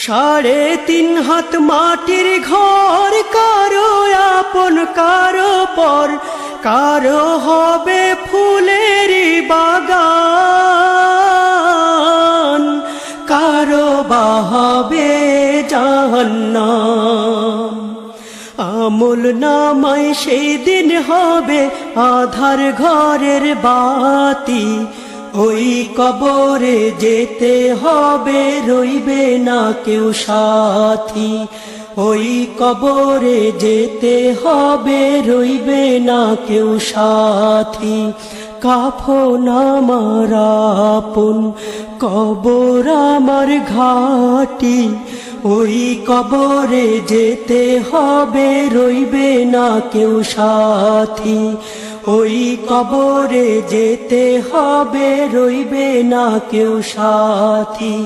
3.5 হাত মাটির ঘর, কারো আপন কারো পর, কারো হবে ফুলের বাগান, কারো বা হবে জাহান্নাম। আমল নামায় সেই দিন হবে আধার ঘরের বাতি, ওই কবরে যেতে হবে, রইবে না কেউ সাথী। ওই কবরে যেতে হবে, রইবে না কেউ সাথী। কাফন আমার আপন, কবর আমার ঘাটি, ওই কবরে যেতে হবে, রইবে না কেউ সাথী। ওই কবরে যেতে হবে, রইবে না কেউ সাথী।